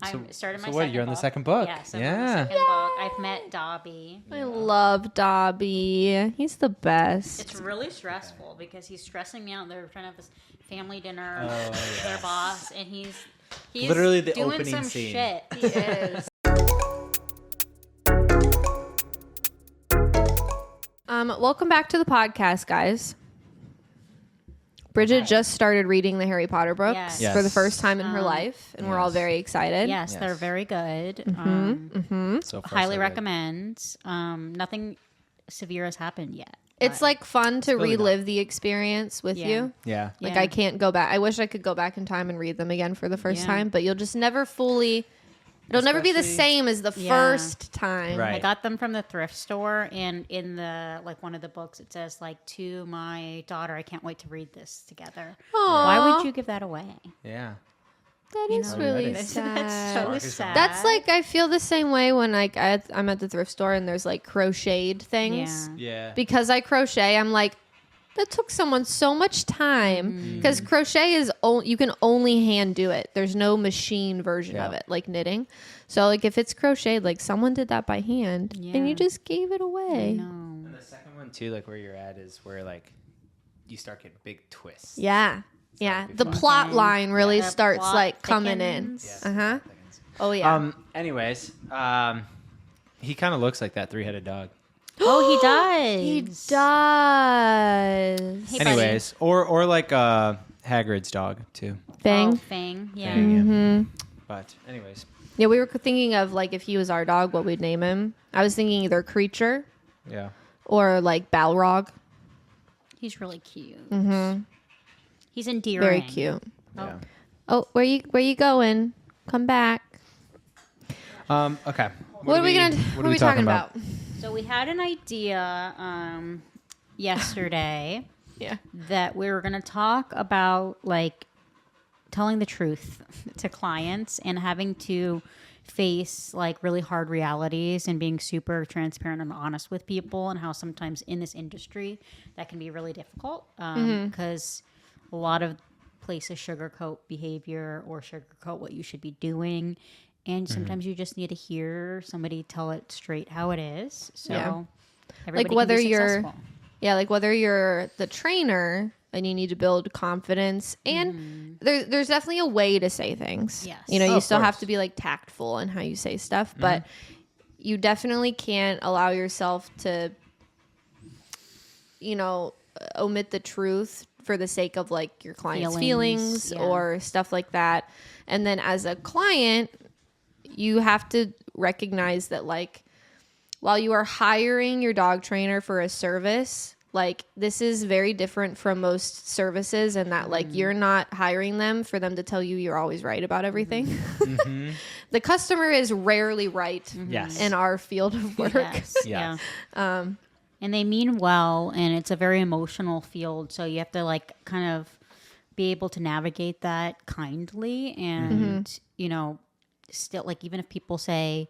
I started my so second what? You're on the book. second book. Yes, I'm on the second book. I've met Dobby. I love Dobby. He's the best. It's really stressful because he's stressing me out. They're trying to have this family dinner Oh, with their boss, and he's Literally the doing opening some scene. shit. He is. Welcome back to the podcast, guys. Bridget just started reading the Harry Potter books Yes. for the first time in her life, and we're all Yes. very excited. Yes, they're very good. So far, Highly so good. recommend. Nothing severe has happened yet. It's like fun to building relive the experience with Yeah. you. Yeah. Like Yeah. I can't go back. I wish I could go back in time and read them again for the first Yeah. time, but you'll just never fully. It'll never be the Especially- same as the Yeah. first time. Right. I got them from the thrift store, and in the one of the books, it says to my daughter, I can't wait to read this together. Aw. Why would you give that away? Yeah. That is know, really that's- sad. That's so Marcus sad. That's like I feel the same way when I'm at the thrift store and there's like crocheted things. Yeah. Yeah. Because I crochet, I'm like, that took someone so much time. Because crochet is you can only hand do it. There's no machine version of Yeah. it, like knitting. So like if it's crocheted, like someone did that by hand, and Yeah. you just gave it away. No. And the second one too, like where you're at, is where like you start getting big twists. Yeah, yeah. be The fun. plot line really The starts plot like coming thickens. in. Yes. Uh-huh. Oh yeah. Anyways, he kind of looks like that three-headed dog. Oh, he does. He does. Hey, Anyways, or like Hagrid's dog too. Thing. Oh, Fang. Yeah. Yeah. But anyways, Yeah, we were thinking of like if he was our dog, what we'd name him. I was thinking either Creature yeah. or like Balrog. He's really cute. Mm-hmm. He's endearing. Very cute. Yeah. Oh, where you going? Come back. Okay. What are we talking about? So we had an idea yesterday Yeah. that we were going to talk about like telling the truth to clients and having to face like really hard realities and being super transparent and honest with people, and how sometimes in this industry that can be really difficult because a lot of places sugarcoat behavior or sugarcoat what you should be doing, and sometimes you just need to hear somebody tell it straight how it is. So Yeah. everybody can whether be you're- successful. Yeah, like whether you're the trainer and you need to build confidence, and there's definitely a way to say things. Yes. You know, Oh, you of still have course. to be like tactful in how you say stuff, but you definitely can't allow yourself to, you know, omit the truth for the sake of like your client's Feelings, feelings yeah. or stuff like that. And then as a client, you have to recognize that like while you are hiring your dog trainer for a service, like this is very different from most services, and that like you're not hiring them for them to tell you you're always right about everything. The customer is rarely right Yes. in our field of work. Yes. Yeah. Yeah. And they mean well, and it's a very emotional field, so you have to like kind of be able to navigate that kindly, and you know, still like even if people say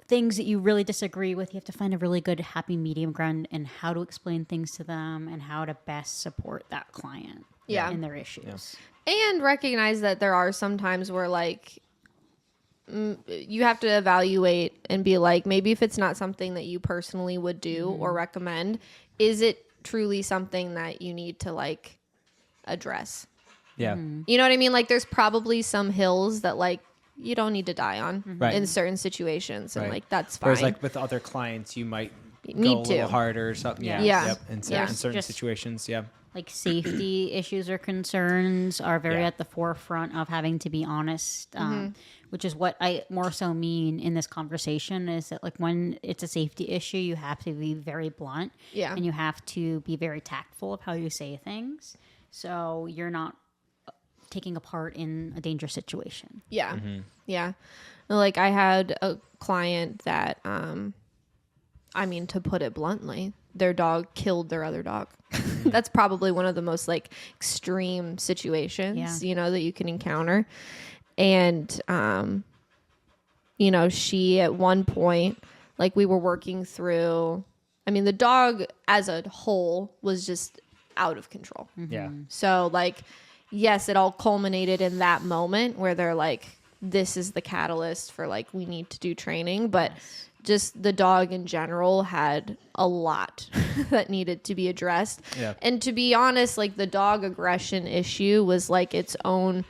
things that you really disagree with, you have to find a really good happy medium ground and how to explain things to them and how to best support that client Yeah. in their issues. And recognize that there are some times where like you have to evaluate and be like, maybe if it's not something that you personally would do or recommend, is it truly something that you need to like address? Yeah. You know what I mean? Like there's probably some hills that like you don't need to die on Right. in certain situations, and Right. like that's fine. Whereas like with other clients, you might You go need a little to. harder or something. Yeah. Yeah. Yep. In Yeah. certain Just- situations. Yeah. Like safety issues or concerns are very Yeah. at the forefront of having to be honest, which is what I more so mean in this conversation, is that like when it's a safety issue, you have to be very blunt, Yeah. and you have to be very tactful of how you say things, so you're not taking a part in a dangerous situation. Yeah. Yeah. Like I had a client that, I mean, to put it bluntly, their dog killed their other dog. That's probably one of the most like extreme situations, Yeah. you know, that you can encounter. And, you know, she at one point, like we were working through, I mean, the dog as a whole was just out of control. Yeah. So like, yes, it all culminated in that moment where they're like, this is the catalyst for like, we need to do training. But just the dog in general had a lot that needed to be addressed. Yeah. And to be honest, like the dog aggression issue was like its own,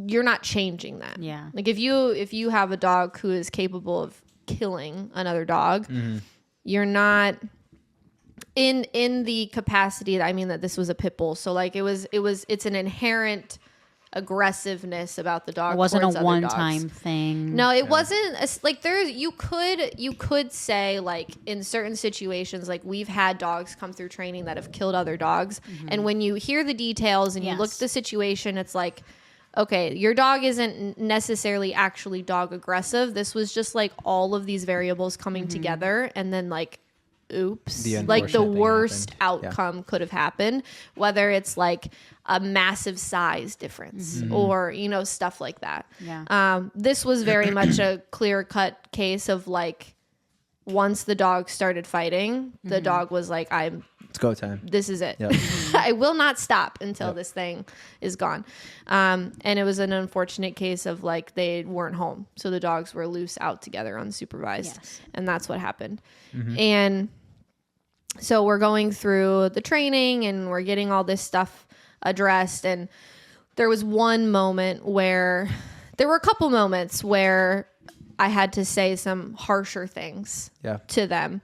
you're not changing that. Yeah. Like if you have a dog who is capable of killing another dog, you're not in the capacity that, I mean, that this was a pit bull. So like it's an inherent aggressiveness about the dog. It wasn't towards a other one-time dogs. thing. No, it wasn't like you could say like in certain situations, like we've had dogs come through training that have killed other dogs. And when you hear the details and you look at the situation, it's like, okay, your dog isn't necessarily actually dog aggressive. This was just like all of these variables coming together, and then like, oops, like the worst outcome could have happened, whether it's like a massive size difference or, you know, stuff like that. Yeah. This was very much a clear-cut case of like, once the dog started fighting, the dog was like, It's go time. this is it. Yep. I will not stop until this thing is gone. And it was an unfortunate case of like, they weren't home. So the dogs were loose out together unsupervised. Yes. And that's what happened. And so we're going through the training and we're getting all this stuff addressed. And there was one moment where, there were a couple moments where I had to say some harsher things to them.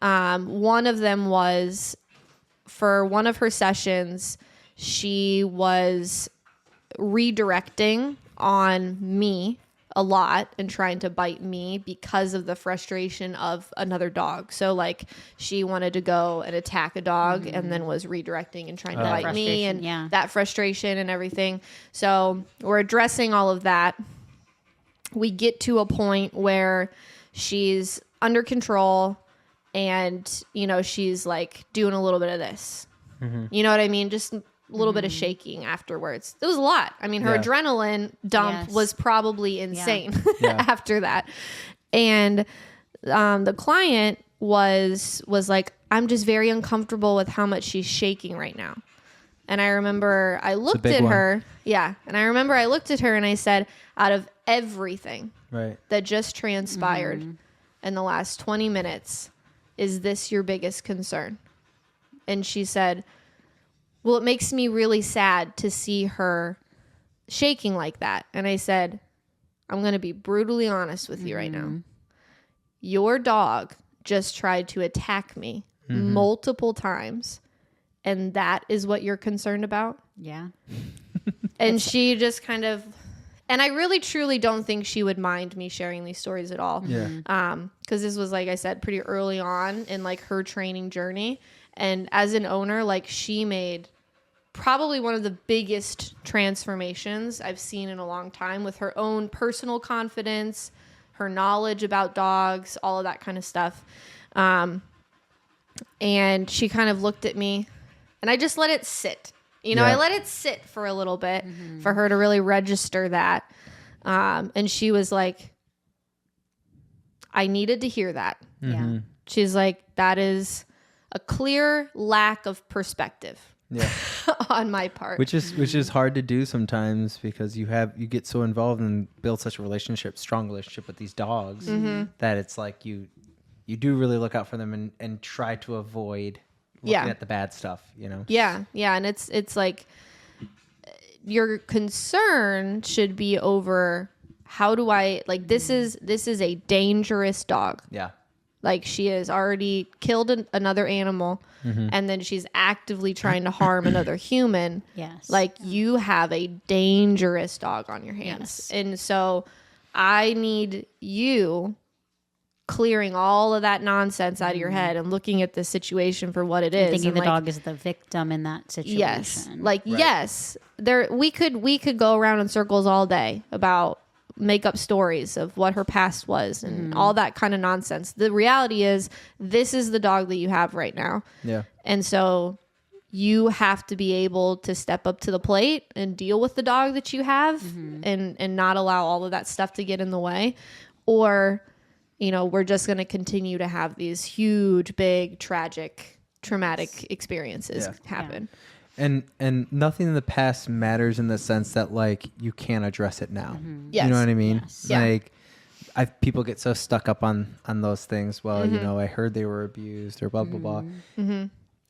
One of them was, for one of her sessions, she was redirecting on me a lot and trying to bite me because of the frustration of another dog. So like she wanted to go and attack a dog and then was redirecting and trying to bite me, and that frustration and everything. So we're addressing all of that. We get to a point where she's under control and, you know, she's like doing a little bit of this. You know what I mean? Just a little bit of shaking afterwards. It was a lot. I mean, her adrenaline dump was probably insane after that. And the client was like, I'm just very uncomfortable with how much she's shaking right now. And I remember I looked at her. Yeah. And I remember I looked at her and I said, out of everything that just transpired in the last 20 minutes, is this your biggest concern? And she said, well, it makes me really sad to see her shaking like that. And I said, I'm going to be brutally honest with you right now. Your dog just tried to attack me multiple times. And that is what you're concerned about? Yeah. And she just kind of, and I really truly don't think she would mind me sharing these stories at all. Yeah. Because this was, like I said, pretty early on in like her training journey. And as an owner, like she made probably one of the biggest transformations I've seen in a long time with her own personal confidence, her knowledge about dogs, all of that kind of stuff. And she kind of looked at me and I just let it sit. You know, I let it sit for a little bit for her to really register that. And she was like, I needed to hear that. Yeah. She's like, that is a clear lack of perspective on my part. Which is hard to do sometimes because you get so involved and build such a strong relationship with these dogs that it's like you do really look out for them and try to avoid looking at the bad stuff, you know? Yeah. Yeah. And it's like your concern should be over how do I, like, this is a dangerous dog. Yeah. Like she has already killed another animal and then she's actively trying to harm another human. Yes. Like you have a dangerous dog on your hands. Yes. And so I need you clearing all of that nonsense out of your head and looking at the situation for what it is. Thinking and the like, dog is the victim in that situation. yes. Like, yes, we could go around in circles all day about make up stories of what her past was and all that kind of nonsense. The reality is this is the dog that you have right now. Yeah. And so you have to be able to step up to the plate and deal with the dog that you have and not allow all of that stuff to get in the way. Or, you know, we're just going to continue to have these huge, big, tragic, traumatic experiences happen. And nothing in the past matters in the sense that like you can't address it now. Yes. You know what I mean? Yes. Yeah. Like people get so stuck up on those things. Well, you know, I heard they were abused or blah blah blah.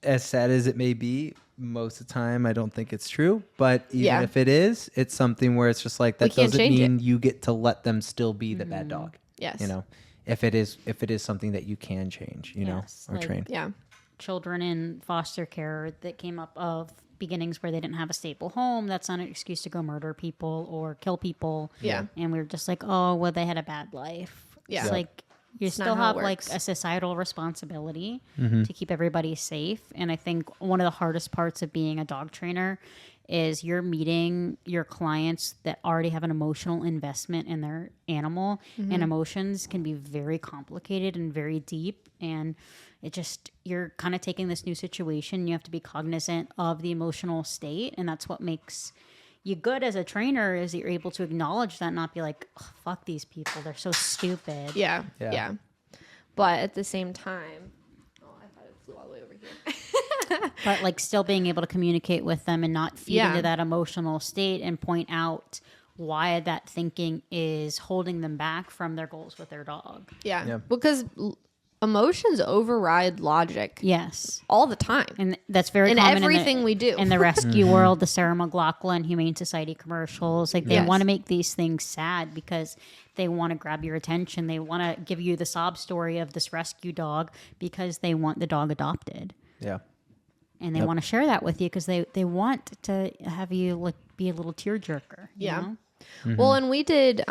As sad as it may be, most of the time I don't think it's true. But even if it is, it's something where it's just like that can't doesn't change mean you get to let them still be the bad dog. Yes. You know, if it is something that you can change, you know, Yes, or like- train. Yeah. Children in foster care that came up of beginnings where they didn't have a stable home, that's not an excuse to go murder people or kill people. Yeah. And we were just like, oh, well, they had a bad life. Yeah. It's Yeah. like you It's not still how it have like works. a societal responsibility to keep everybody safe. And I think one of the hardest parts of being a dog trainer is you're meeting your clients that already have an emotional investment in their animal, and emotions can be very complicated and very deep. And it just, you're kind of taking this new situation. You have to be cognizant of the emotional state. And that's what makes you good as a trainer, is that you're able to acknowledge that and not be like, oh, fuck these people. They're so stupid. Yeah. Yeah. Yeah. But at the same time, oh, I thought it flew all the way over here. But like still being able to communicate with them and not feed into that emotional state and point out why that thinking is holding them back from their goals with their dog. Yeah. Yeah. Because emotions override logic Yes. all the time. And that's very In common everything we do. in the rescue world, the Sarah McLachlan Humane Society commercials. Like they Yes. want to make these things sad because they want to grab your attention. They want to give you the sob story of this rescue dog because they want the dog adopted. Yeah. And they want to share that with you because they want to have you like be a little tearjerker. You Yeah. know? Well, and we did,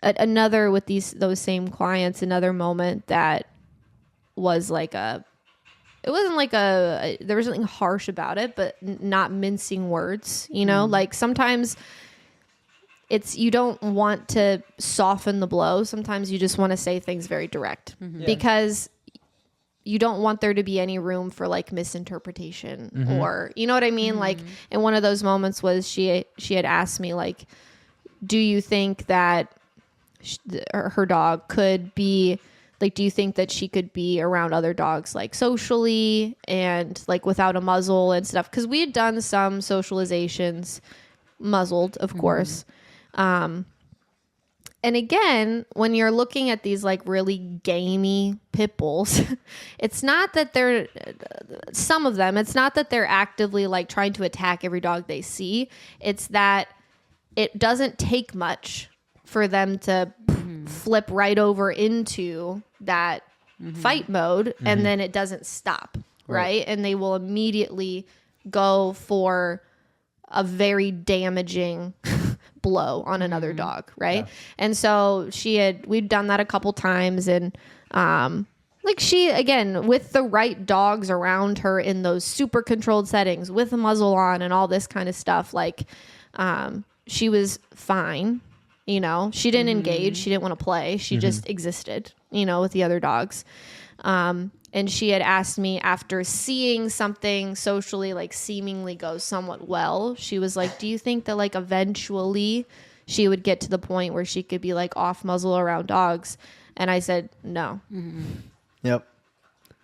another with those same clients, another moment that was like it wasn't like there was something harsh about it, but not mincing words, you know, like sometimes you don't want to soften the blow. Sometimes you just want to say things very direct because you don't want there to be any room for like misinterpretation or, you know what I mean? Like, and one of those moments was she had asked me like, do you think that her dog could be like, do you think that she could be around other dogs like socially and like without a muzzle and stuff? Because we had done some socializations, muzzled, of course. And again, when you're looking at these like really gamey pit bulls, it's not that some of them, it's not that they're actively like trying to attack every dog they see. It's that it doesn't take much for them to flip right over into that fight mode, and then it doesn't stop, right? And they will immediately go for a very damaging blow on another dog, right? Yeah. And so we'd done that a couple times, and like she, again, with the right dogs around her in those super controlled settings with a muzzle on and all this kind of stuff, like she was fine. You know, she didn't engage. She didn't want to play. She just existed, you know, with the other dogs. And she had asked me after seeing something socially, like seemingly go somewhat well, she was like, do you think that like eventually she would get to the point where she could be like off muzzle around dogs? And I said, no. Yep.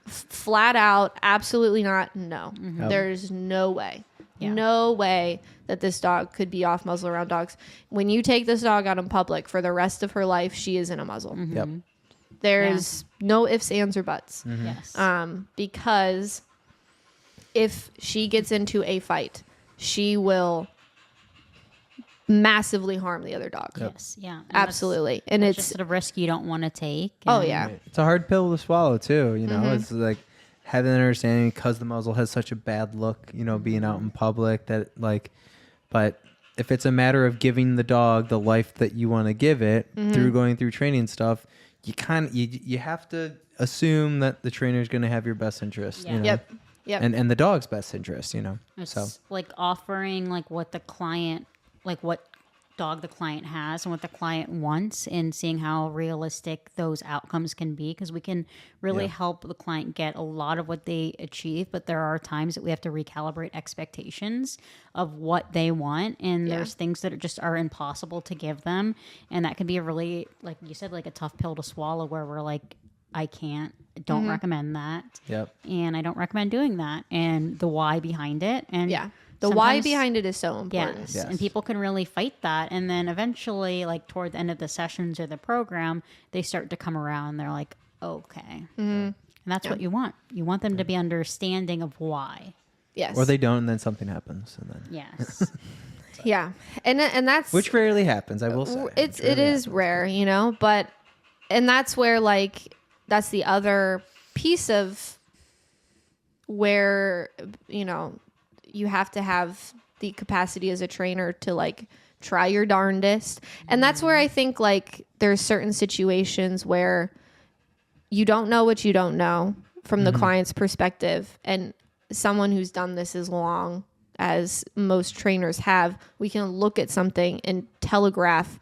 Flat out, absolutely not. No, there's no way. Yeah. No way that this dog could be off muzzle around dogs. When you take this dog out in public for the rest of her life, she is in a muzzle. Yep. There's no ifs, ands, or buts. Yes. Because if she gets into a fight, she will massively harm the other dog. Yes. Yeah. And absolutely. And that's it's just a risk you don't want to take. Oh yeah. It's a hard pill to swallow too. You know, it's like having an understanding because the muzzle has such a bad look, you know, being out in public that like, but if it's a matter of giving the dog the life that you want to give it through going through training stuff, you have to assume that the trainer is going to have your best interest. Yeah. You know? Yep. And the dog's best interest, you know. It's like offering like what the client, like what dog the client has and what the client wants, and seeing how realistic those outcomes can be, because we can really help the client get a lot of what they achieve, but there are times that we have to recalibrate expectations of what they want, and there's things that just are impossible to give them, and that can be a really, like you said, like a tough pill to swallow, where we're like, I can't, don't recommend that. Yep. And I don't recommend doing that. And the why behind it. And the why sometimes- behind it is so important. Yes. And people can really fight that. And then eventually, like toward the end of the sessions or the program, they start to come around. They're like, okay. And that's what you want. You want them to be understanding of why. Yes. Or they don't, and then something happens, and then Yes. Yeah. And that's which rarely happens. I will say it is rare, you know, but and that's where like that's the other piece of where, you know, you have to have the capacity as a trainer to like try your darndest. And that's where I think like there's certain situations where you don't know what you don't know from the client's perspective. And someone who's done this as long as most trainers have, we can look at something and telegraph,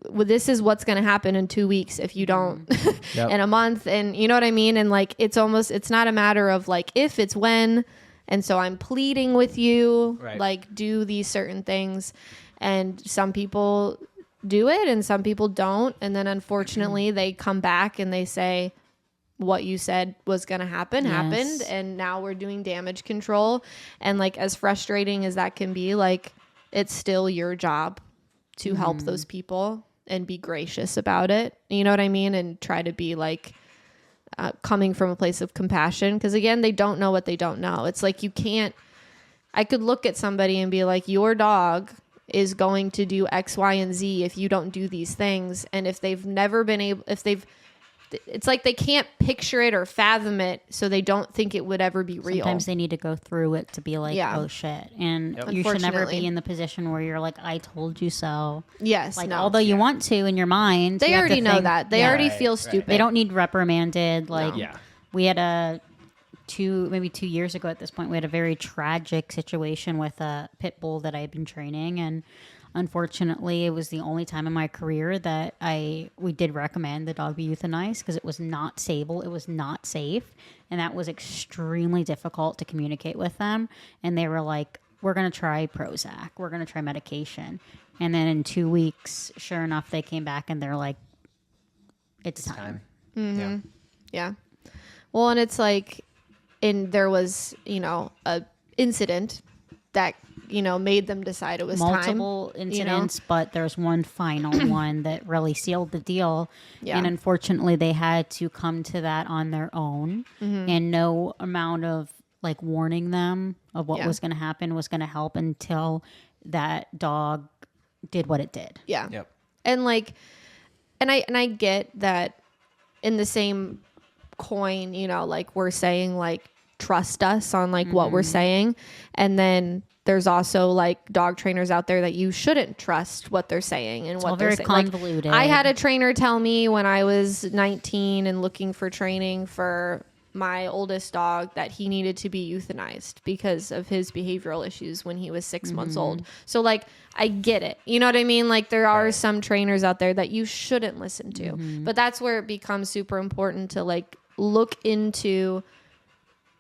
well, this is what's going to happen in 2 weeks if you don't in a month. And you know what I mean? And like, it's not a matter of like, if, it's when. And so I'm pleading with you, like do these certain things. And some people do it and some people don't. And then unfortunately they come back and they say, what you said was going to happen happened, and now we're doing damage control. And like, as frustrating as that can be, like, it's still your job to help those people and be gracious about it, you know what I mean, and try to be like coming from a place of compassion, because again, they don't know what they don't know. It's like, I could look at somebody and be like, your dog is going to do X, Y, and Z if you don't do these things. And if they've never been able, it's like they can't picture it or fathom it, so they don't think it would ever be real. Sometimes they need to go through it to be like, oh shit. And you should never be in the position where you're like, I told you so. Yes. Like, although you want to in your mind. They already know that. They already feel stupid. They don't need reprimanded. Like, we had maybe 2 years ago at this point, we had a very tragic situation with a pit bull that I had been training. And unfortunately, it was the only time in my career that we did recommend the dog be euthanized, because it was not stable. It was not safe. And that was extremely difficult to communicate with them. And they were like, we're going to try Prozac. We're going to try medication. And then in 2 weeks, sure enough, they came back and they're like, it's time. Mm-hmm. Yeah. Well, and it's like, there was, a incident that, made them decide it was multiple incidents, but there's one final one that really sealed the deal. Yeah. And unfortunately, they had to come to that on their own, and no amount of like warning them of what was going to happen was going to help until that dog did what it did. Yeah. Yep. And like, and I get that in the same coin, like we're saying like, trust us on like what we're saying. And then there's also like dog trainers out there that you shouldn't trust what they're saying and what they're saying. Very convoluted. Like, I had a trainer tell me when I was 19 and looking for training for my oldest dog that he needed to be euthanized because of his behavioral issues when he was 6 months old. So like, I get it. You know what I mean? Like, there are some trainers out there that you shouldn't listen to, but that's where it becomes super important to like look into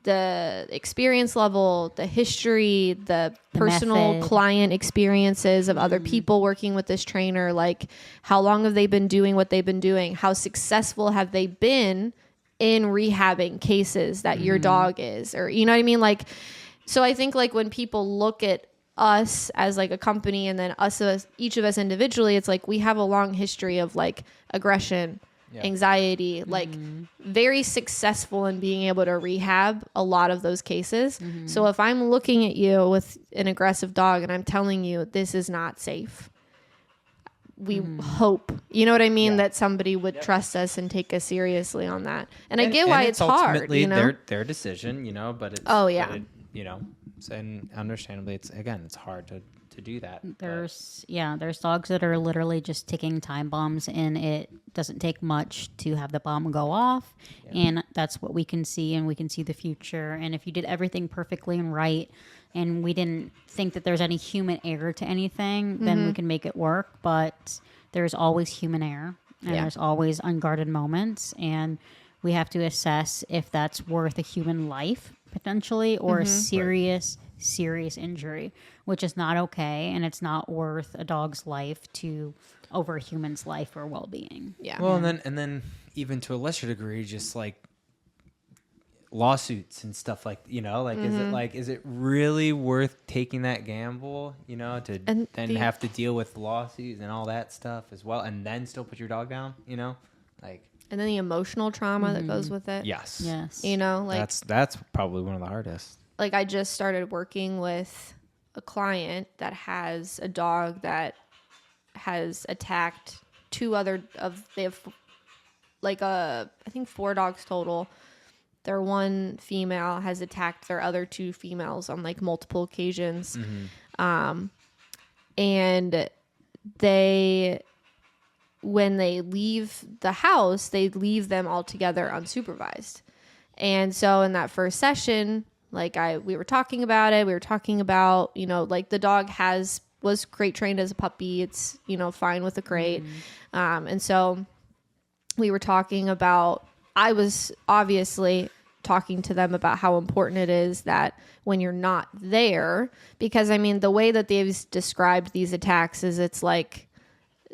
the experience level, the history, the personal method, client experiences of other people working with this trainer. Like, how long have they been doing what they've been doing? How successful have they been in rehabbing cases that your dog is? Or, you know what I mean? Like, so I think like when people look at us as like a company and then each of us individually, it's like we have a long history of like aggression, anxiety, like very successful in being able to rehab a lot of those cases. So if I'm looking at you with an aggressive dog and I'm telling you this is not safe, we hope, you know what I mean, that somebody would trust us and take us seriously on that. And I get why it's hard, ultimately their decision, but it's and understandably it's hard to do that. There's dogs that are literally just ticking time bombs, and it doesn't take much to have the bomb go off. And that's what we can see, and we can see the future. And if you did everything perfectly and right, and we didn't think that there's any human error to anything, then we can make it work. But there's always human error, and there's always unguarded moments, and we have to assess if that's worth a human life potentially, or a serious serious injury, which is not okay, and it's not worth a dog's life over a human's life or well-being. Yeah. Well, and then even to a lesser degree, just like lawsuits and stuff like, is it really worth taking that gamble, to then have to deal with lawsuits and all that stuff as well, and then still put your dog down, and then the emotional trauma that goes with it. Yes. That's probably one of the hardest. Like, I just started working with a client that has a dog that has attacked they have I think 4 dogs total. Their one female has attacked their other 2 females on like multiple occasions. And when they leave the house, they leave them all together unsupervised. And so in that first session, we were talking about it. We were talking about, the dog was crate trained as a puppy. It's, fine with the crate. And so we were talking about, I was obviously talking to them about how important it is that when you're not there, because the way that they've described these attacks is it's like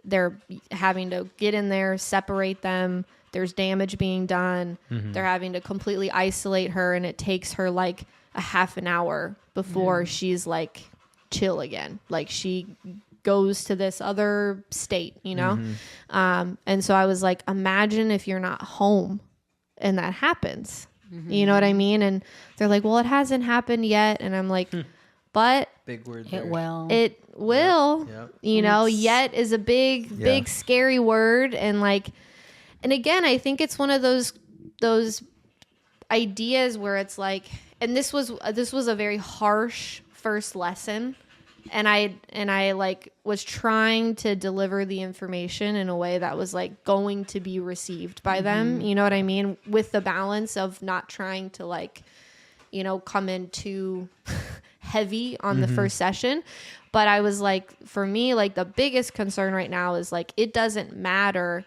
they're having to get in there, separate them. There's damage being done. They're having to completely isolate her, and it takes her like a half an hour before she's like chill again. Like, she goes to this other state, and so I was like, imagine if you're not home and that happens. You know what I mean? And they're like, well, it hasn't happened yet. And I'm like, but big word it will. It will. Yep. Yet is a big scary word. And and again, I think it's one of those ideas where it's like, and this was a very harsh first lesson. And I was trying to deliver the information in a way that was like going to be received by them. You know what I mean? With the balance of not trying to come in too heavy on the first session. But I was like, for me, the biggest concern right now is it doesn't matter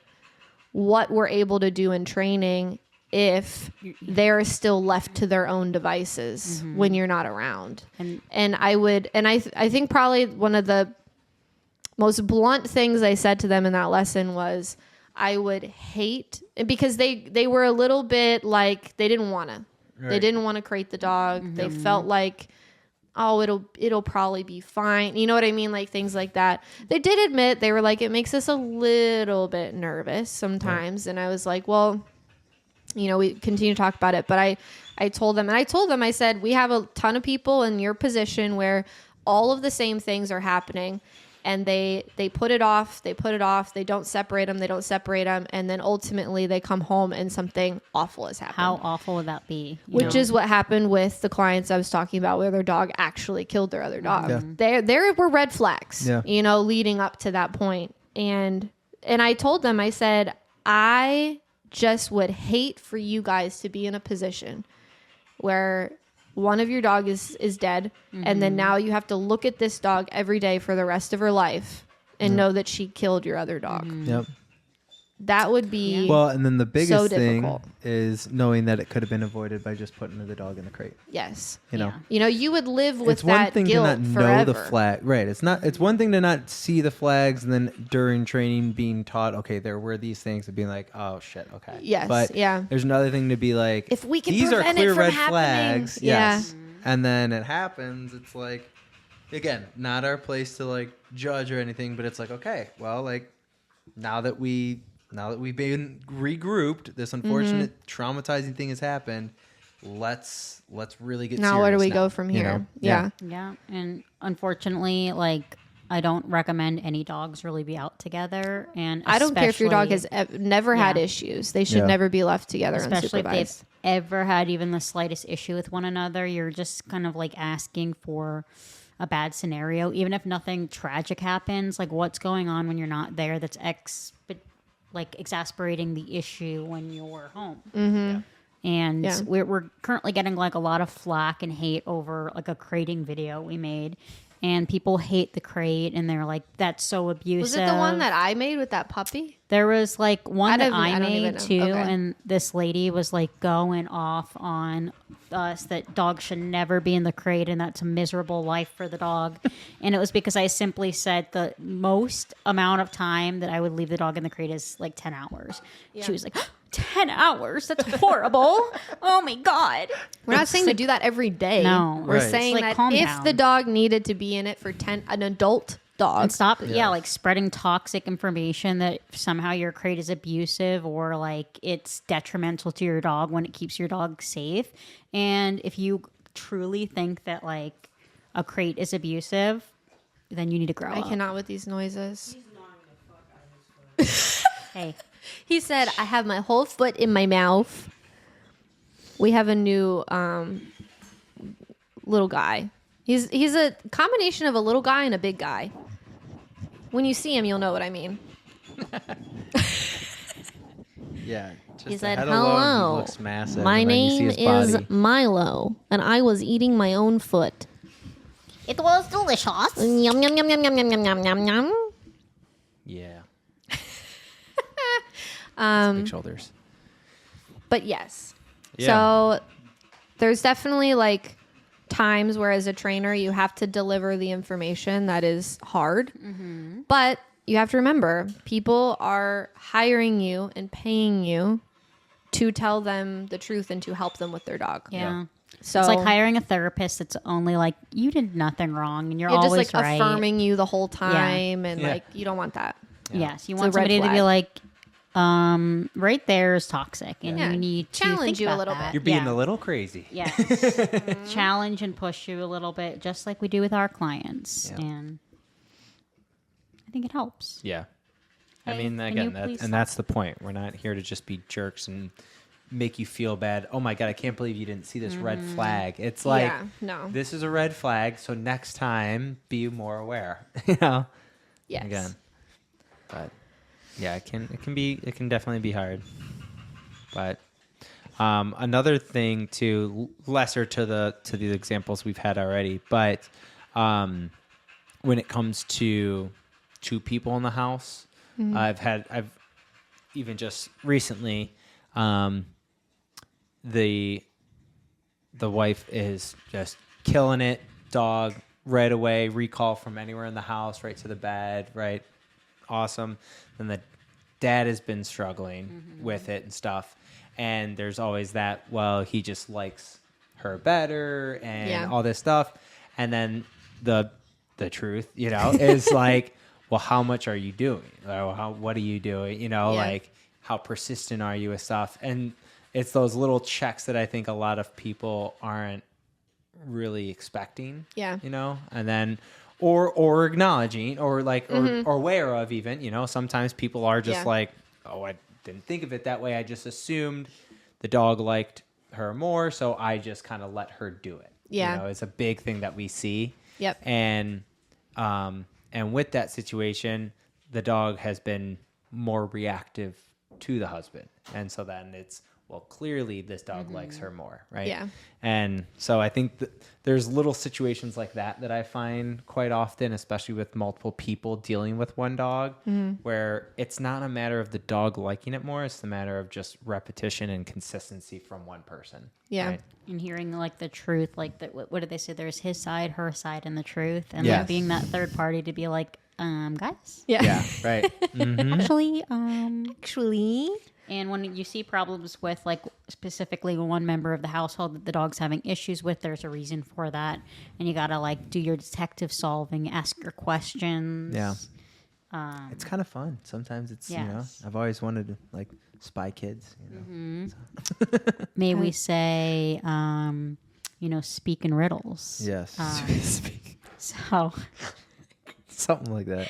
what we're able to do in training if they're still left to their own devices when you're not around. And I think probably one of the most blunt things I said to them in that lesson was, I would hate, because they were a little bit like, they didn't want to crate the dog. They felt like, oh, it'll probably be fine. You know what I mean? Like, things like that. They did admit, they were like, it makes us a little bit nervous sometimes. And I was like, well, we continue to talk about it, but I told them, I said, we have a ton of people in your position where all of the same things are happening, and they put it off, they don't separate them, and then ultimately they come home and something awful has happened. How awful would that be? Which is what happened with the clients I was talking about, where their dog actually killed their other dog. Yeah. There were red flags, leading up to that point. And I told them, I said, I just would hate for you guys to be in a position where one of your dog is dead, and then now you have to look at this dog every day for the rest of her life and know that she killed your other dog. Yep. That would be well, and then the biggest thing difficult. is knowing that it could have been avoided by just putting the dog in the crate. Yes. You would live with it's one that thing guilt to not forever. know the flag, right? It's one thing to not see the flags, and then during training being taught, okay, there were these things, and being like, oh shit, okay. Yes. But there's another thing to be like, if we can these are prevent clear it from red happening. flags, Yeah. yes. And then it happens. It's like, again, not our place to judge or anything, but it's like, okay, well, now that we've been regrouped, this unfortunate traumatizing thing has happened. Let's really get now serious. Where do we go from here? Yeah. And unfortunately, I don't recommend any dogs really be out together. And I don't care if your dog has never had issues. They should never be left together especially unsupervised. if they've ever had even the slightest issue with one another. You're just kind of asking for a bad scenario, even if nothing tragic happens. What's going on when you're not there that's exasperating the issue when you're home. And we're currently getting a lot of flack and hate over a crating video we made, and people hate the crate, and they're like, that's so abusive. Was it the one that I made with that puppy? There was one that I don't even made know. too, Okay. and this lady was going off on us that dogs should never be in the crate and that's a miserable life for the dog. And it was because I simply said the most amount of time that I would leave the dog in the crate is like 10 hours. Yeah. She was like, 10 hours? That's horrible. Oh my God. We're not saying to do that every day. No. We're Right. saying It's like, that calm if down. the dog needed to be in it for 10, an adult dog. And stop, Yeah. like spreading toxic information that somehow your crate is abusive or like it's detrimental to your dog when it keeps your dog safe. And if you truly think that like a crate is abusive, then you need to grow I up. cannot with these noises. Hey, He said, I have my whole foot in my mouth. We have a new little guy. He's a combination of a little guy and a big guy. When you see him, you'll know what I mean. Yeah. Just He the said, head alone hello. looks massive. My and then you see name his is body. Milo, and I was eating my own foot. it was delicious. Yum, yum, yum, yum, yum, yum, yum, yum, yum, yum. Yeah. Um, Big shoulders. But yes. Yeah. So there's definitely like times where as a trainer you have to deliver the information that is hard. But you have to remember people are hiring you and paying you to tell them the truth and to help them with their dog. Yeah. So It's like hiring a therapist that's only like, you did nothing wrong and you're just always like right. affirming you the whole time and Yeah. like you don't want that. Yes, you It's want a red somebody to be flag. like, right there is toxic, and Yeah. you need to Challenge think you a about little that. bit. You're being Yeah. a little crazy. Yes. Challenge and push you a little bit, just like we do with our clients, Yeah. and I think it helps. Yeah. I Hey, mean, can again, you please stop? that's the point. We're not here to just be jerks and make you feel bad. Oh my God, I can't believe you didn't see this red flag. It's like, yeah, no. this is a red flag, so next time be more aware. You know? Yes. Again. But yeah, it can definitely be hard. But another thing too, lesser to the examples we've had already, but when it comes to two people in the house, I've even just recently, the wife is just killing it, dog right away, recall from anywhere in the house, right to the bed, right, awesome. Then the dad has been struggling with it and stuff, and there's always that, well, he just likes her better and Yeah. all this stuff, and then the truth, is like, well, how much are you doing? Or what are you doing? Yeah. Like, how persistent are you with stuff? And it's those little checks that I think a lot of people aren't really expecting. Yeah. And then or acknowledging or like or aware of even, sometimes people are just Yeah. like, oh, I didn't think of it that way. I just assumed the dog liked her more, so I just kind of let her do it. Yeah. It's a big thing that we see. Yep. And with that situation, the dog has been more reactive to the husband. And so then it's, well, clearly this dog likes her more, right? Yeah. And so I think there's little situations like that I find quite often, especially with multiple people dealing with one dog, where it's not a matter of the dog liking it more. It's the matter of just repetition and consistency from one person. Yeah. Right? And hearing like the truth, like what did they say? There's his side, her side, and the truth, and Yes. like being that third party to be like, guys, Yeah. Yeah, right. actually, Actually. And when you see problems with, like, specifically one member of the household that the dog's having issues with, there's a reason for that. And you got to, like, do your detective solving, ask your questions. Yeah. It's kind of fun. Sometimes it's, Yes. I've always wanted to, like, spy kids, May we say, speak in riddles. Yes. So Something like that.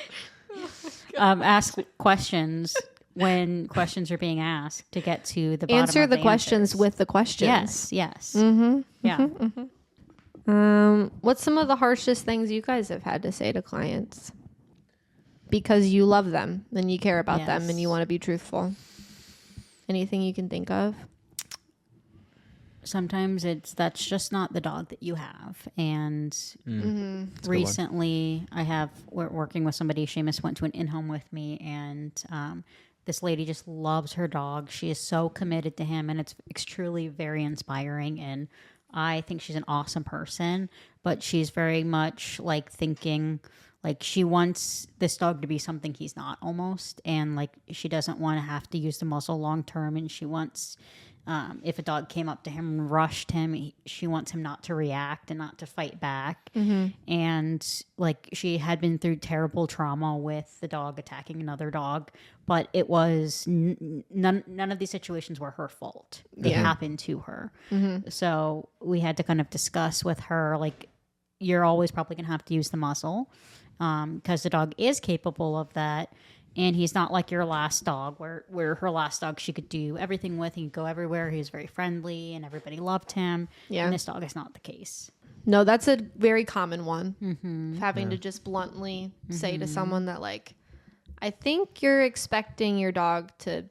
ask questions when questions are being asked to get to the bottom Answer of the questions answers. with the questions. Yes. Yeah. What's some of the harshest things you guys have had to say to clients? Because you love them and you care about them and you Yes. want to be truthful. Anything you can think of? Sometimes that's just not the dog that you have. And recently we're working with somebody. Seamus went to an in-home with me, and this lady just loves her dog. She is so committed to him, and it's truly very inspiring. And I think she's an awesome person, but she's very much like thinking like she wants this dog to be something he's not almost. And like she doesn't want to have to use the muzzle long term. And she wants, if a dog came up to him and rushed him, she wants him not to react and not to fight back. And like she had been through terrible trauma with the dog attacking another dog, but it was none of these situations were her fault. They happened to her. So we had to kind of discuss with her, like, you're always probably going to have to use the muzzle because the dog is capable of that. And he's not like your last dog, where her last dog she could do everything with. He could go everywhere. He was very friendly, and everybody loved him. Yeah. And this dog is not the case. No, that's a very common one. Having to just bluntly say to someone that, like, I think you're expecting your dog to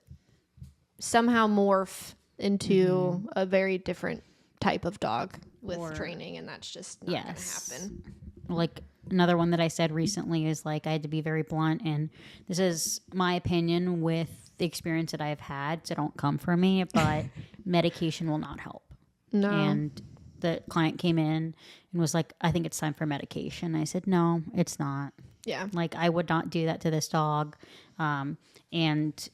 somehow morph into a very different type of dog with training, and that's just not going to happen. Like, another one that I said recently is like I had to be very blunt, and this is my opinion with the experience that I've had, so don't come for me, but medication will not help. No. And the client came in and was like, I think it's time for medication. I said, no, it's not. Yeah. Like, I would not do that to this dog. And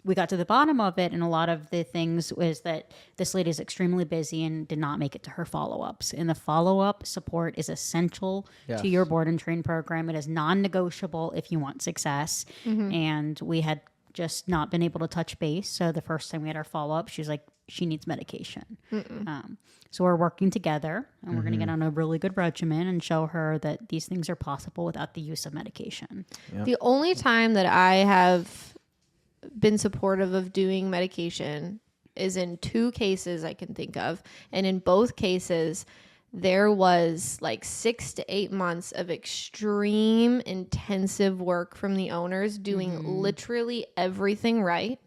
we got to the bottom of it, and a lot of the things was that this lady is extremely busy and did not make it to her follow-ups. And the follow-up support is essential to your board and train program. It is non-negotiable if you want success. And we had just not been able to touch base. So the first time we had our follow-up, she was like, she needs medication. So we're working together, and we're going to get on a really good regimen and show her that these things are possible without the use of medication. Yep. The only time that I have been supportive of doing medication is in 2 cases I can think of. And in both cases, there was like 6 to 8 months of extreme intensive work from the owners doing literally everything right.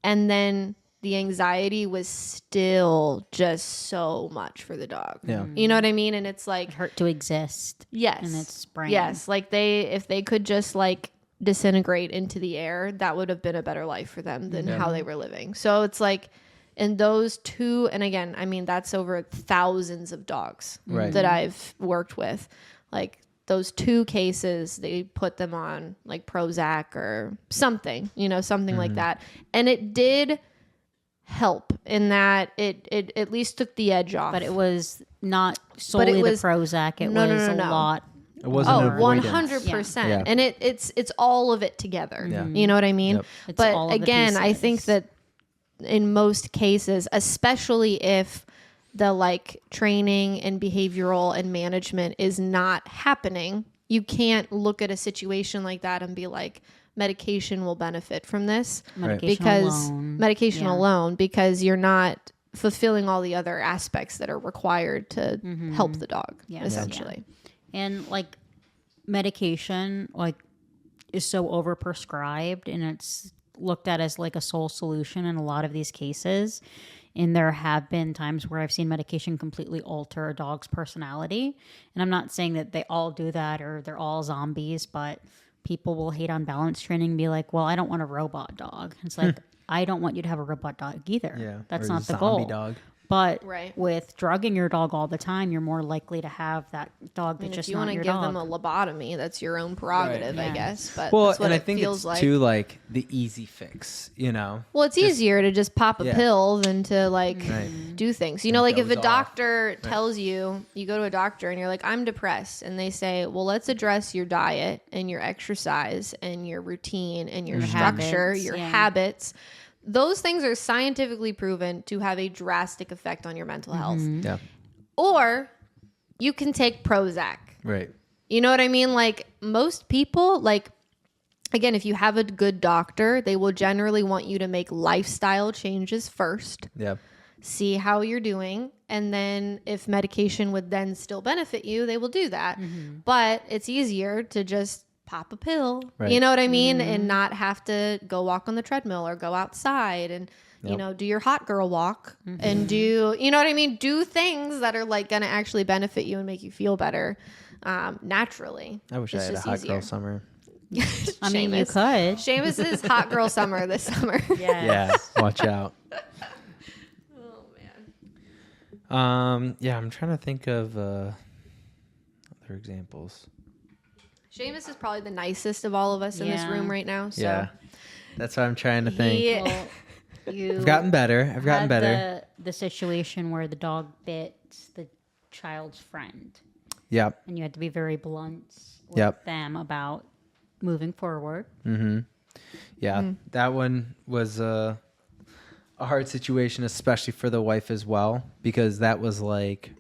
And then the anxiety was still just so much for the dog. Yeah. You know what I mean? And it's like, It hurt to exist. yes. In its brain. Yes. Like if they could just like disintegrate into the air, that would have been a better life for them than how they were living. So it's like in those 2, and again, I mean, that's over thousands of dogs that I've worked with. Like those 2 cases, they put them on like Prozac or something, something like that. And it did help in that it at least took the edge off. But it was not solely the Prozac. It was a lot. It wasn't 100%. Yeah. And it's all of it together. Yeah. You know what I mean? Yep. But again, I think that in most cases, especially if the like training and behavioral and management is not happening, you can't look at a situation like that and be like, medication will benefit from this medication alone, because you're not fulfilling all the other aspects that are required to help the dog, essentially. And like medication like is so overprescribed, and it's looked at as like a sole solution in a lot of these cases. And there have been times where I've seen medication completely alter a dog's personality. And I'm not saying that they all do that or they're all zombies, but people will hate on balance training and be like, well, I don't want a robot dog. It's like, I don't want you to have a robot dog either. Yeah. That's or not a the zombie goal. Dog. But with drugging your dog all the time, you're more likely to have that dog that's just not your dog. If you want to give them a lobotomy, that's your own prerogative, I guess. But Well, that's what and I it think feels it's like. too like the easy fix, Well, it's easier to just pop a pill than to like do things. Like if a doctor tells you, you go to a doctor and you're like, I'm depressed. And they say, well, let's address your diet and your exercise and your routine and your structure, your habits. Those things are scientifically proven to have a drastic effect on your mental health. Yeah. Or you can take Prozac. Right. You know what I mean? Like most people, like, again, if you have a good doctor, they will generally want you to make lifestyle changes first. Yeah. See how you're doing. And then if medication would then still benefit you, they will do that. But it's easier to just pop a pill, you know what I mean? And not have to go walk on the treadmill or go outside and, do your hot girl walk and do, you know what I mean? Do things that are like going to actually benefit you and make you feel better naturally. I wish I had a hot girl summer. I mean, you could. Seamus's hot girl summer this summer. Yeah. Watch out. Oh, Yeah, I'm trying to think of other examples. Seamus is probably the nicest of all of us in this Yeah. room right now. So Yeah, that's what I'm trying to think. he, Well, you I've gotten better. I've gotten had better. the situation where the dog bit the child's friend, Yep. and you had to be very blunt with Yep. them about moving forward. Mm-hmm. Yeah, that one was a hard situation, especially for the wife as well, because that was like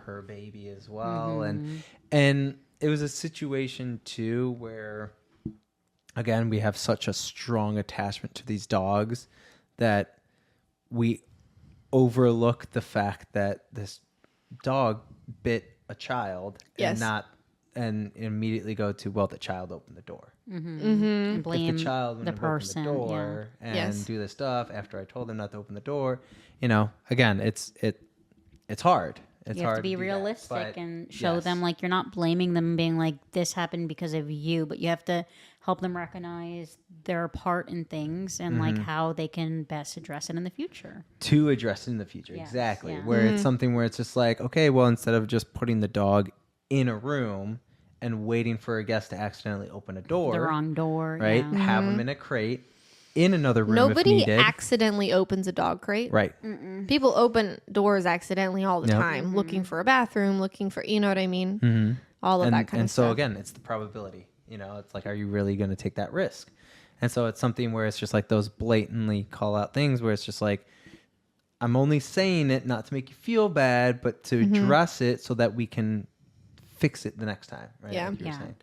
her baby as well, and it was a situation too where, again, we have such a strong attachment to these dogs that we overlook the fact that this dog bit a child Yes. and immediately go to, well, the child opened the door. And blame If the child the wouldn't have person. opened the door Yeah. and Yes. do this stuff after I told them not to open the door, again, it's hard. It's You have hard to be do that. realistic But and show yes. them like you're not blaming them and being like this happened because of you, but you have to help them recognize their part in things and like how they can best address it in the future. to address it in the future. Yes, Exactly. yeah. Where it's something where it's just like, okay, well, instead of just putting the dog in a room and waiting for a guest to accidentally open a door, The wrong door, right? yeah. Have them in a crate in another room if nobody needed. accidentally opens a dog crate. Right. People open doors accidentally all the Yep. time, looking for a bathroom, looking for, you know what I mean? All of that kind and of so stuff. again, it's the probability. It's like, are you really going to take that risk? And so it's something where it's just like those blatantly call out things where it's just like, I'm only saying it not to make you feel bad, but to address it so that we can fix it the next time. Right? Yeah. Like you were Yeah. saying.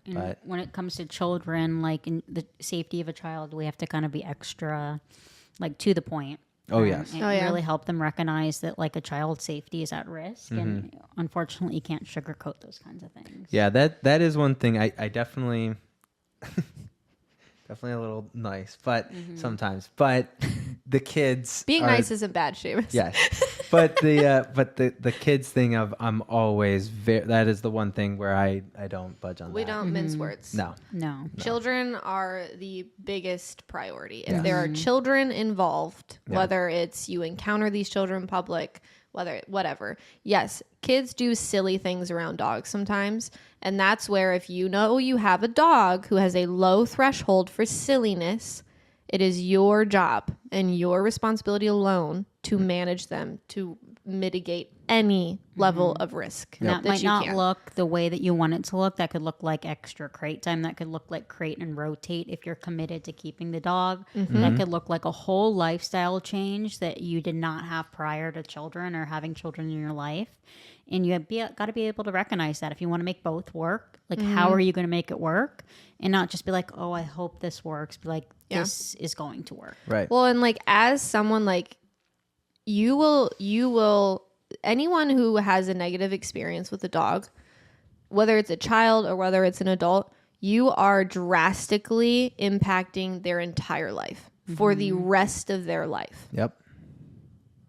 And But- when it comes to children, like in the safety of a child, we have to kind of be extra, like to the point. Oh, yes. And Oh, yeah. really help them recognize that like a child's safety is at risk, and unfortunately, you can't sugarcoat those kinds of things. Yeah, that is one thing I definitely definitely a little nice, but sometimes. But the kids Being are- nice isn't bad, Seamus. Yes. But the kids thing of I'm always that is the one thing where I don't budge on We that. don't mince words. No. No. Children are the biggest priority. If Yes. there are children involved, Yeah. whether it's you encounter these children in public, whatever. Yes, kids do silly things around dogs sometimes. And that's where if you know you have a dog who has a low threshold for silliness, it is your job and your responsibility alone to manage them, to mitigate any level of risk. And that that might you not can. look the way that you want it to look. That could look like extra crate time. That could look like crate and rotate if you're committed to keeping the dog. That could look like a whole lifestyle change that you did not have prior to children or having children in your life. And you got to be able to recognize that if you want to make both work, like how are you going to make it work? And not just be like, oh, I hope this works. Be like, this is going to work. Right. Well, and like as someone like you will anyone who has a negative experience with a dog, whether it's a child or whether it's an adult, you are drastically impacting their entire life for the rest of their life. Yep.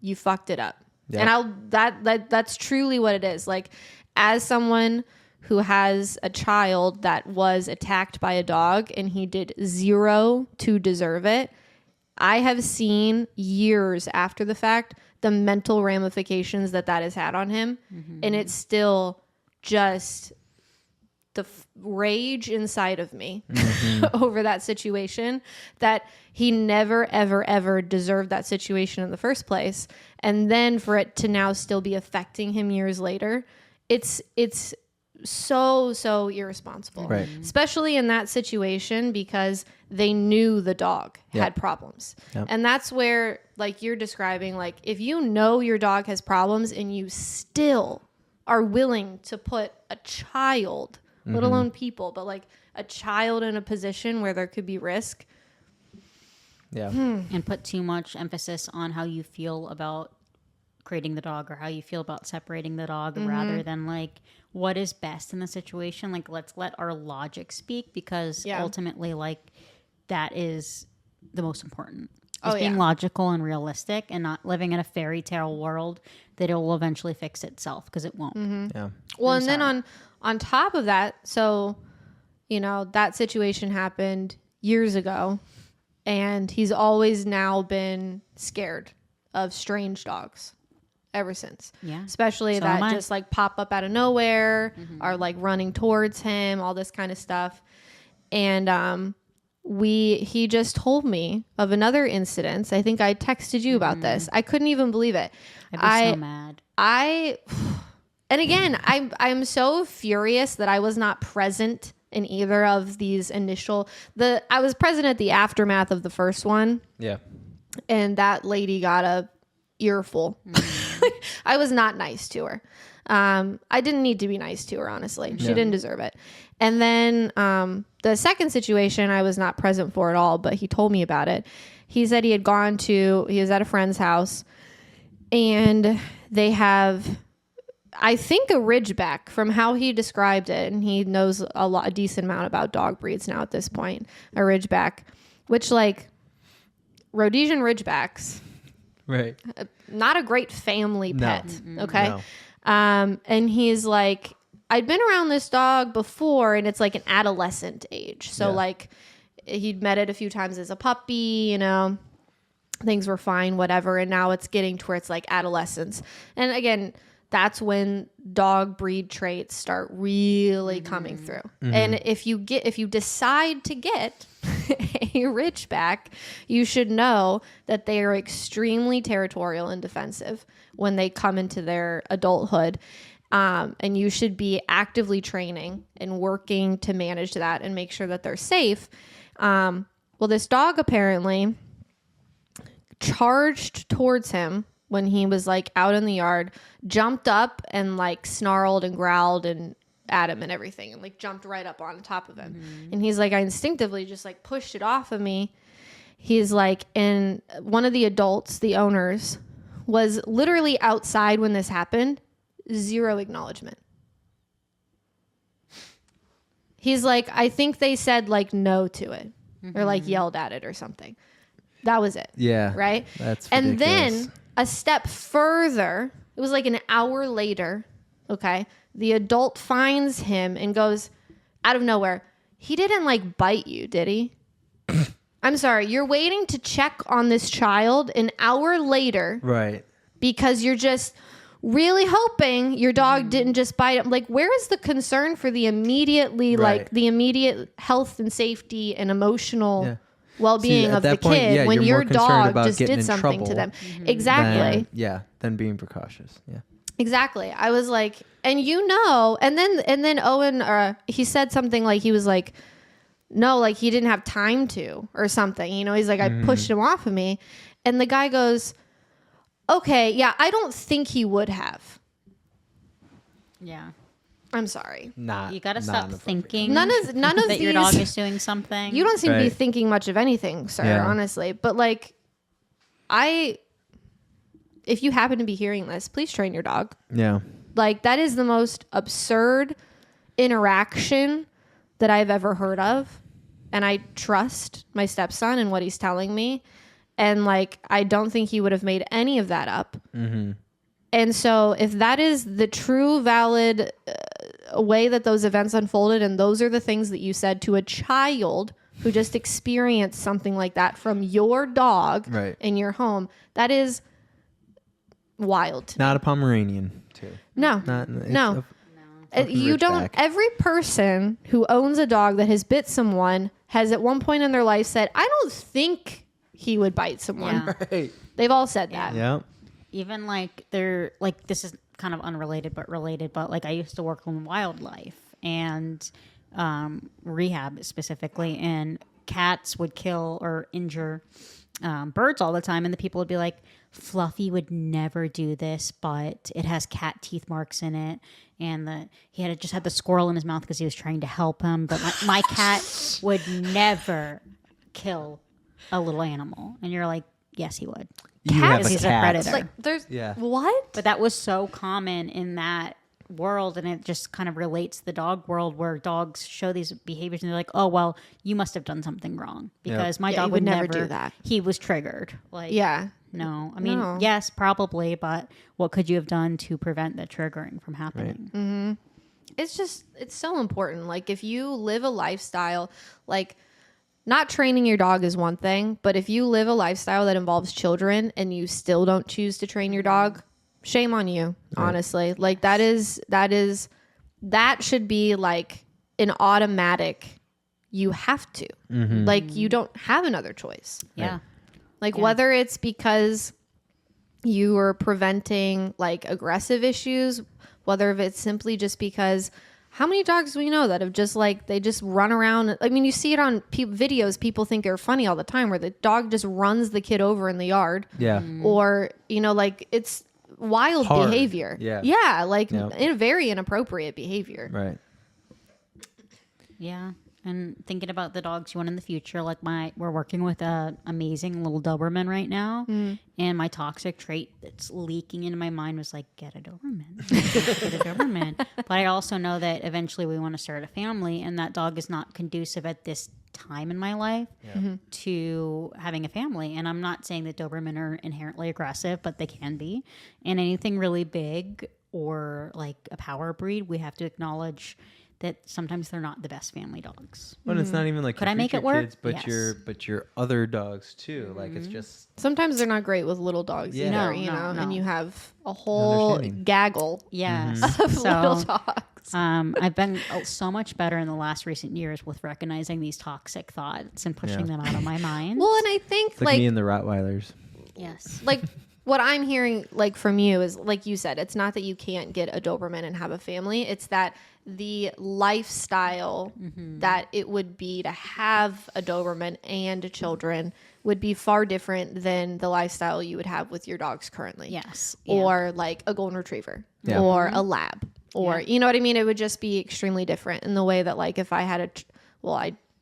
You fucked it up. Yep. And that's truly what it is. Like as someone who has a child that was attacked by a dog and he did zero to deserve it, I have seen years after the fact the mental ramifications that has had on him. And it's still just the rage inside of me over that situation, that he never, ever, ever deserved that situation in the first place. And then for it to now still be affecting him years later, it's so irresponsible. Right. Especially in that situation because they knew the dog had problems. Yep. And that's where, like you're describing, like if you know your dog has problems and you still are willing to put a child, let alone people, but like a child in a position where there could be risk. Yeah. And put too much emphasis on how you feel about creating the dog or how you feel about separating the dog rather than like what is best in the situation. Like let's let our logic speak because ultimately like that is the most important. Just being logical and realistic and not living in a fairy tale world that it will eventually fix itself because it won't. Yeah. Well, and then on top of that, so, you know, that situation happened years ago and he's always now been scared of strange dogs. ever since. Yeah. Especially So am that I. just like pop up out of nowhere, are like running towards him, all this kind of stuff. And he just told me of another incident. I think I texted you about this. I couldn't even believe it. I'd be so mad. And again, I'm so furious that I was not present in either of these initial. I was present at the aftermath of the first one, Yeah. and that lady got a earful. I was not nice to her. I didn't need to be nice to her, honestly. She didn't deserve it. And then the second situation I was not present for at all, but he told me about it. He said he was at a friend's house, and they have, I think, a Ridgeback from how he described it. And he knows a decent amount about dog breeds now at this point. A Ridgeback, which like Rhodesian Ridgebacks, Right. not a great family pet. Okay. No. And he's like, I'd been around this dog before, and it's like an adolescent age. So like he'd met it a few times as a puppy, you know, things were fine, whatever. And now it's getting to where it's like adolescence. And again, that's when dog breed traits start really coming through. And if you decide to get a Ridgeback, you should know that they are extremely territorial and defensive when they come into their adulthood. And you should be actively training and working to manage that and make sure that they're safe. Well, this dog apparently charged towards him when he was like out in the yard, jumped up and like snarled and growled and at him and everything, and like jumped right up on top of him. And he's like, I instinctively just like pushed it off of me. He's like, and one of the adults, the owners, was literally outside when this happened. Zero acknowledgement. He's like, I think they said like no to it or like yelled at it or something. That was it. Yeah. Right. That's and ridiculous. then a step further, it was like an hour later. Okay. The adult finds him and goes out of nowhere. He didn't like bite you, did he? I'm sorry. You're waiting to check on this child an hour later. Right. Because you're just really hoping your dog didn't just bite him. Like, where is the concern for the immediately, like the immediate health and safety and emotional well-being at of the that point, kid when you're your more concerned dog about just getting did in something to trouble them? Exactly. Than being precautious. Yeah. Exactly. I was like, and then Owen, he said something like, he was like, no, like he didn't have time to, or something, you know, he's like, I pushed him off of me. And the guy goes, okay, yeah, I don't think he would have. Yeah. I'm sorry. You got to stop thinking None of that these, your dog is doing something. you don't seem to be thinking much of anything, sir, honestly. But like, if you happen to be hearing this, please train your dog. Yeah. Like, that is the most absurd interaction that I've ever heard of. And I trust my stepson and what he's telling me. And like, I don't think he would have made any of that up. And so if that is the true valid way that those events unfolded, and those are the things that you said to a child who just experienced something like that from your dog in your home, that is wild to Not me. a Pomeranian, too. No. You don't. Every person who owns a dog that has bit someone has at one point in their life said, I don't think he would bite someone. Yeah. Right. They've all said that. Yeah. Even like they're like, this is kind of unrelated but related, but like I used to work in wildlife and rehab specifically, and cats would kill or injure birds all the time, and the people would be like, Fluffy would never do this, but it has cat teeth marks in it, and he had just had the squirrel in his mouth because he was trying to help him, but my cat would never kill a little animal. And you're like, yes, he would. You have a He's cat. a predator. Like, there's what? But that was so common in that world, and it just kind of relates to the dog world where dogs show these behaviors and they're like, oh, well, you must have done something wrong because my dog he would never do that. He was triggered. Like, no, I mean, yes, probably, but what could you have done to prevent the triggering from happening? It's so important. Like, if you live a lifestyle, like, not training your dog is one thing, but if you live a lifestyle that involves children and you still don't choose to train your dog, shame on you, honestly. Like that should be like an automatic, you have to. Like you don't have another choice. Yeah. Like whether it's because you are preventing like aggressive issues, whether it's simply just because how many dogs do we know that have just like, they just run around. I mean, you see it on videos. People think they're funny all the time where the dog just runs the kid over in the yard. Yeah. Or, you know, like it's wild Hard. behavior. Yeah. Yeah. Like Yep. very inappropriate behavior. Right. Yeah. And thinking about the dogs you want in the future, like we're working with a amazing little Doberman right now, and my toxic trait that's leaking into my mind was like, get a Doberman, get a Doberman. But I also know that eventually we want to start a family, and that dog is not conducive at this time in my life to having a family. And I'm not saying that Doberman are inherently aggressive, but they can be. And anything really big or like a power breed, we have to acknowledge that sometimes they're not the best family dogs. But it's not even like Could your I make future it work? kids, but Yes. your other dogs too. Like it's just Sometimes they're not great with little dogs Yeah. either, No, you know, no. and you have a whole Understanding. gaggle Yes. of little So dogs. I've been so much better in the last recent years with recognizing these toxic thoughts and pushing them out of my mind. Well, and I think it's like me and the Rottweilers. Yes. like what I'm hearing like from you is like you said, it's not that you can't get a Doberman and have a family. It's that the lifestyle that it would be to have a Doberman and children would be far different than the lifestyle you would have with your dogs currently. Yes. Or like a golden retriever Yeah. or a lab or, you know what I mean? It would just be extremely different in the way that like if I had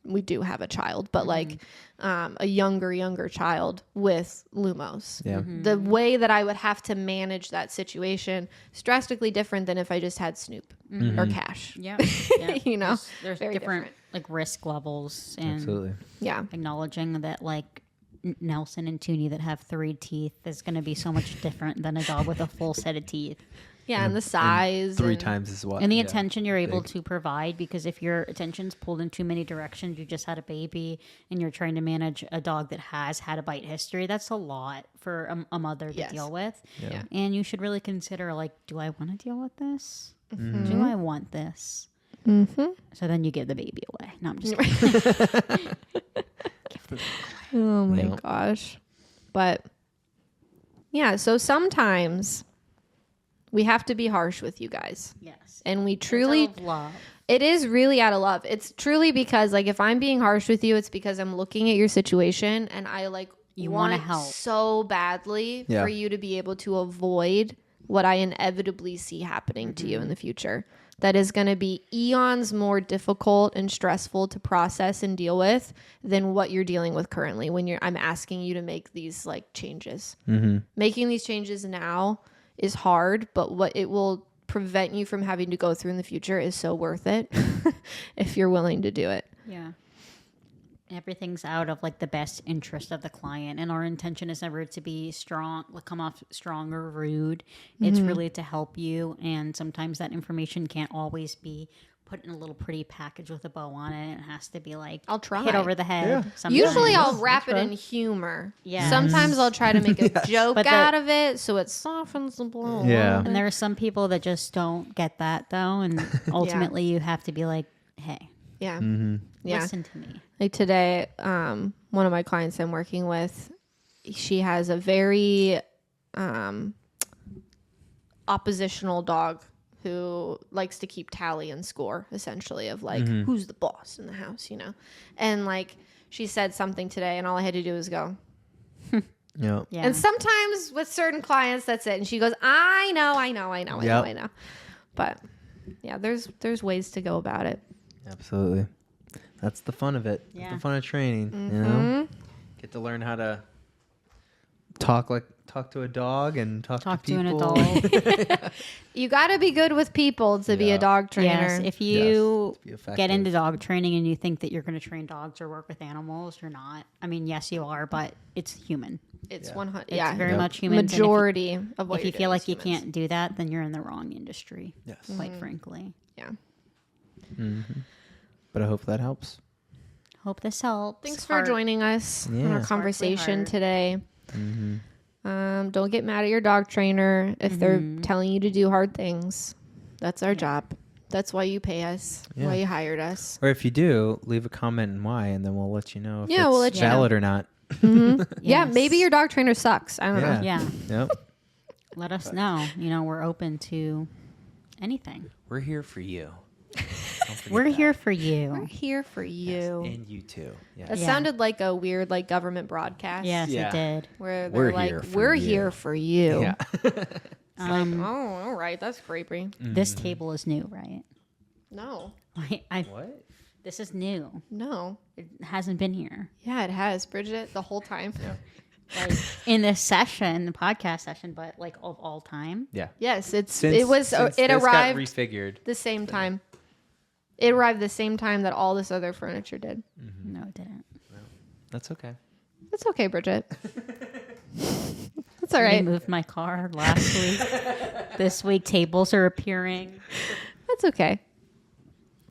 we do have a child, but like a younger child with Lumos. Yeah. The way that I would have to manage that situation is drastically different than if I just had Snoop or Cash. Yeah. Yeah. You know, There's very different, different. like risk levels and Absolutely. Yeah. acknowledging that like Nelson and Toonie that have 3 teeth is going to be so much different than a dog with a full set of teeth. Yeah. And the size. 3 and- times as what? And the yeah. attention you're able Big. to provide, because if your attention's pulled in too many directions, you just had a baby and you're trying to manage a dog that has had a bite history, that's a lot for a mother to Yes. deal with. Yeah. And you should really consider, like, do I want to deal with this? Mm-hmm. Do I want this? So then you give the baby away. No, I'm just kidding. Oh my Yeah. gosh. But yeah, so sometimes we have to be harsh with you guys. Yes. And we truly, It's out of love. it is really out of love. It's truly because like if I'm being harsh with you, it's because I'm looking at your situation and I like You wanna want help. so badly Yeah. for you to be able to avoid what I inevitably see happening to you in the future. That is going to be eons more difficult and stressful to process and deal with than what you're dealing with currently when I'm asking you to make these like changes. Making these changes now is hard, but what it will prevent you from having to go through in the future is so worth it if you're willing to do it. Yeah. Everything's out of like the best interest of the client, and our intention is never to be strong, like come off strong or rude. It's really to help you, and sometimes that information can't always be put in a little pretty package with a bow on it. It has to be like I'll try. hit over the head. Yeah. Sometimes. Usually I'll wrap it in humor. Yes. Sometimes I'll try to make a joke But out of it so it softens the blow. Yeah. And there are some people that just don't get that though, and ultimately you have to be like, hey, Yeah. Mm-hmm. Yeah. listen to me. Like today, one of my clients I'm working with, she has a very oppositional dog who likes to keep tally and score, essentially, of like who's the boss in the house, you know? And like she said something today, and all I had to do was go. Yeah. Yeah. And sometimes with certain clients, that's it. And she goes, I know. Yep. But yeah, there's ways to go about it. Absolutely. That's the fun of it. Yeah. The fun of training. You know, get to learn how to talk to a dog and talk Talk to to people. an adult. You got to be good with people to be Yeah. a dog trainer. Yes, if you to be effective. get into dog training and you think that you're going to train dogs or work with animals, you're not. I mean, yes, you are, but it's human. It's Yeah. 100. It's Yeah, very Yep. much human. majority of what If you you're feel doing like is you humans. can't do that, then you're in the wrong industry. Yes. Quite frankly. Yeah. But I hope that helps. Hope this helps. Thanks for Heart. joining us on Yeah. our It's conversation hard. today. Don't get mad at your dog trainer if they're telling you to do hard things. That's our job. That's why you pay us. Yeah. Why you hired us. Or if you do, leave a comment and why, and then we'll let you know if Yeah, we'll let it's you know. valid or not. Yeah, Yes. maybe your dog trainer sucks. I don't know. Yeah. Yep. Let us know. You know, we're open to anything. We're here for you. Don't forget We're that. here for you. We're here for you. And you too. Yes. That Yeah. sounded like a weird like government broadcast. Yes, Yeah. it did. Where We're they're like, here for we're you." here for you. Yeah. Oh, all right. That's creepy. This table is new, right? No. What? This is new. No. It hasn't been here. Yeah, it has, Bridget, the whole time. Like in this session, the podcast session, but like of all time. Yeah. Yes, it Since this got arrived refigured. the same time. It arrived the same time that all this other furniture did. No, it didn't. That's okay. It's okay, Bridget. It's all I right. moved my car last week. This week, tables are appearing. That's okay.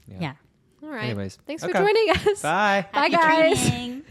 Yeah. All right. Anyways, Thanks okay. for joining us. Bye. Bye, Happy guys. training.